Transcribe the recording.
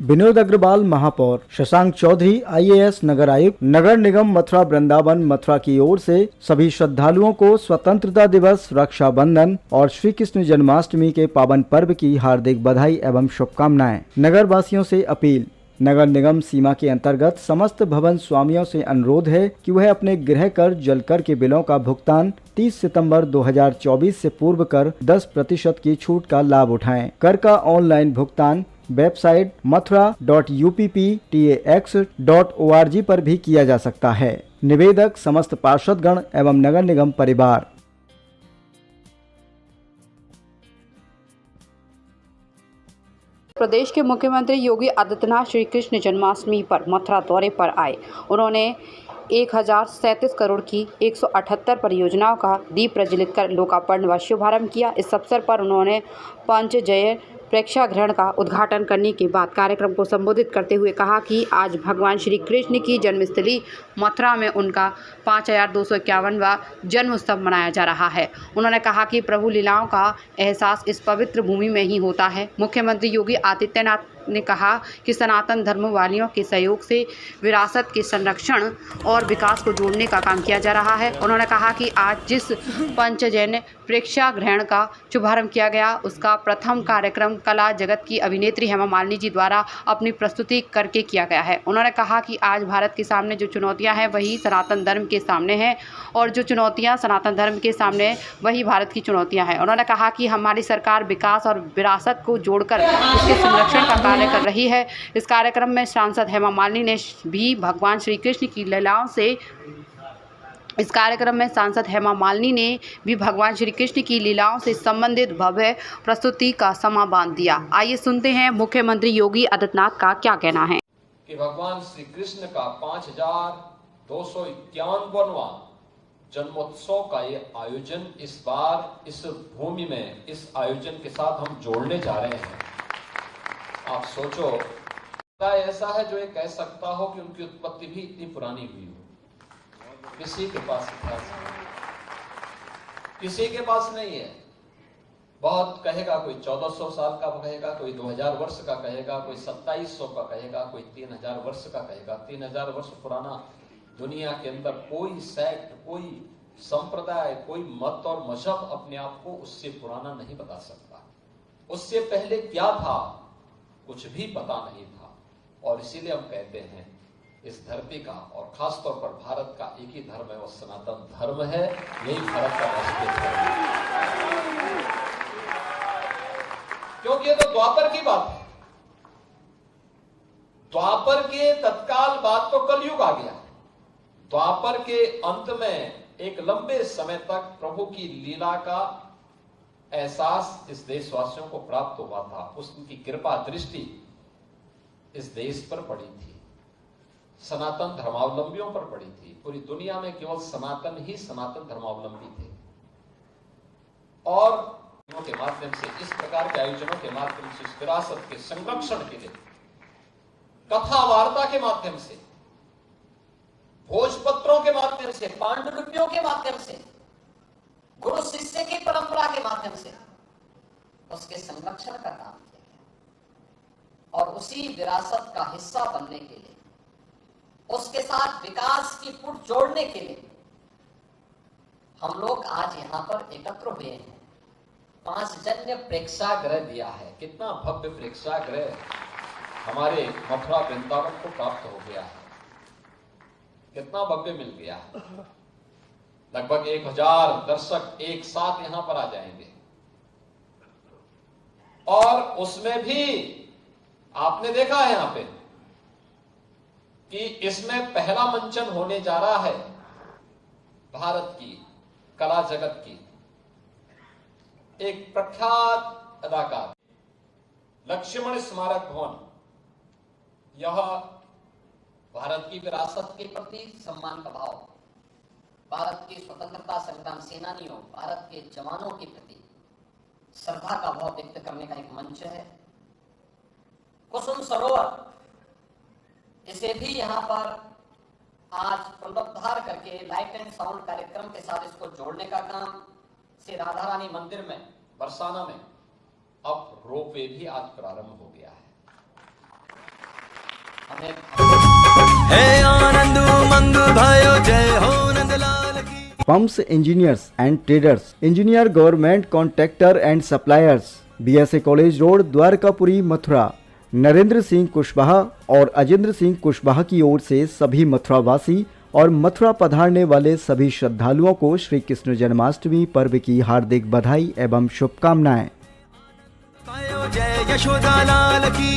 विनोद अग्रवाल महापौर, शशांक चौधरी IAS नगर आयुक्त, नगर निगम मथुरा वृंदावन मथुरा की ओर से सभी श्रद्धालुओं को स्वतंत्रता दिवस, रक्षाबंधन और श्री कृष्ण जन्माष्टमी के पावन पर्व की हार्दिक बधाई एवं शुभकामनाएं। नगर वासियों से अपील। नगर निगम सीमा के अंतर्गत समस्त भवन स्वामियों से अनुरोध है कि वह अपने गृह कर, जल कर के बिलों का भुगतान 30 सितंबर 2024 से पूर्व कर 10% की छूट का लाभ उठाएं। कर का ऑनलाइन भुगतान वेबसाइट mathura.upptax.org पर भी किया जा सकता है। निवेदक समस्त पार्षदगण एवं नगर निगम परिवार। प्रदेश के मुख्यमंत्री योगी आदित्यनाथ श्री कृष्ण जन्माष्टमी पर मथुरा दौरे पर आए। उन्होंने 1037 करोड़ की 178 परियोजनाओं का दीप प्रज्वलित कर लोकार्पण व शुभारंभ किया। इस अवसर पर उन्होंने पंचजन्य प्रेक्षागृह का उद्घाटन करने के बाद कार्यक्रम को संबोधित करते हुए कहा कि आज भगवान श्री कृष्ण की जन्मस्थली मथुरा में उनका 5251वां जन्म उत्सव मनाया जा रहा है। उन्होंने कहा कि प्रभु लीलाओं का एहसास इस पवित्र भूमि में ही होता है। मुख्यमंत्री योगी आदित्यनाथ ने कहा कि सनातन धर्म वालियों के सहयोग से विरासत के संरक्षण और विकास को जोड़ने का काम किया जा रहा है। उन्होंने कहा कि आज जिस पंचजन्य प्रेक्षागृह का शुभारंभ किया गया, उसका प्रथम कार्यक्रम कला जगत की अभिनेत्री हेमा मालिनी जी द्वारा अपनी प्रस्तुति करके किया गया है। उन्होंने कहा कि आज भारत के सामने जो चुनौतियां हैं वही सनातन धर्म के सामने हैं और जो चुनौतियां सनातन धर्म के सामने वही भारत की चुनौतियां हैं। उन्होंने कहा कि हमारी सरकार विकास और विरासत को जोड़कर उसके संरक्षण का कार्य कर रही है। इस कार्यक्रम में सांसद हेमा मालिनी ने भी भगवान श्री कृष्ण की लीलाओं से संबंधित भव्य प्रस्तुति का समा बांध दिया। आइए सुनते हैं मुख्यमंत्री योगी आदित्यनाथ का क्या कहना है। कि भगवान श्री कृष्ण का 5251वां जन्मोत्सव का ये आयोजन इस बार इस भूमि में इस आयोजन के साथ हम जोड़ने जा रहे हैं। आप सोचो, ऐसा है जो ये कह सकता हो कि उनकी उत्पत्ति भी इतनी पुरानी हुई हो? किसी के पास इतिहास नहीं, किसी के पास नहीं है। बहुत कहेगा, कोई 1400 साल का कहेगा, कोई 2000 वर्ष का कहेगा, कोई 2700 का कहेगा, कोई 3000 वर्ष का कहेगा। 3000 वर्ष पुराना दुनिया के अंदर कोई सेक्ट, कोई संप्रदाय, कोई मत और मजहब अपने आप को उससे पुराना नहीं बता सकता। उससे पहले क्या था कुछ भी पता नहीं था। और इसीलिए हम कहते हैं इस धरती का और खासतौर पर भारत का एक ही धर्म है, वो सनातन धर्म है। यही भारत का राष्ट्रीय धर्म है। क्योंकि ये तो द्वापर की बात है। द्वापर के तत्काल बाद तो कलयुग आ गया। द्वापर के अंत में एक लंबे समय तक प्रभु की लीला का एहसास इस देशवासियों को प्राप्त हुआ था। उसकी कृपा दृष्टि इस देश पर पड़ी थी, सनातन धर्मावलंबियों पर पड़ी थी। पूरी दुनिया में केवल सनातन ही सनातन धर्मावलंबी थे। और के माध्यम से, इस प्रकार के आयोजनों के माध्यम से, इस विरासत के संरक्षण के लिए कथा वार्ता के माध्यम से, भोजपत्रों के माध्यम से, पांडुलिपियों के माध्यम से, गुरु शिष्य की परंपरा के माध्यम से उसके संरक्षण का काम किया गया। और उसी विरासत का हिस्सा बनने के लिए, उसके साथ विकास की पुट जोड़ने के लिए हम लोग आज यहां पर एकत्र हुए हैं। पंचजन्य प्रेक्षागृह दिया है। कितना भव्य प्रेक्षागृह हमारे मथुरा वृंदावन को प्राप्त हो गया है। कितना भव्य मिल गया है। लगभग 1000 दर्शक एक साथ यहां पर आ जाएंगे। और उसमें भी आपने देखा है यहां पे कि इसमें पहला मंचन होने जा रहा है भारत की कला जगत की एक प्रख्यात अदाकार लक्ष्मण स्मारक भवन। यह भारत की विरासत के प्रति सम्मान का भाव, भारत की स्वतंत्रता संग्राम सेनानियों, भारत के जवानों के प्रति श्रद्धा का भाव व्यक्त करने का एक मंच है। कुसुम सरोवर, इसे भी यहाँ पर आज पुनरुद्धार करके लाइट एंड साउंड कार्यक्रम के साथ इसको जोड़ने का काम श्री राधा रानी मंदिर में बरसाना में अब रोपवे भी आज प्रारंभ हो गया है। हमें हे आनंद उमंग भयो जय हो नंदलाल की। Pumps engineers and traders, engineer government contractor and suppliers, BSA college road Dwarkapuri Mathura, Narendra Singh Kushwaha और अजेंद्र सिंह कुशवाहा की ओर से सभी मथुरावासी और मथुरा पधारने वाले सभी श्रद्धालुओं को श्री कृष्ण जन्माष्टमी पर्व की हार्दिक बधाई एवं शुभकामनाएं। भयो जय यशोदा लाल की।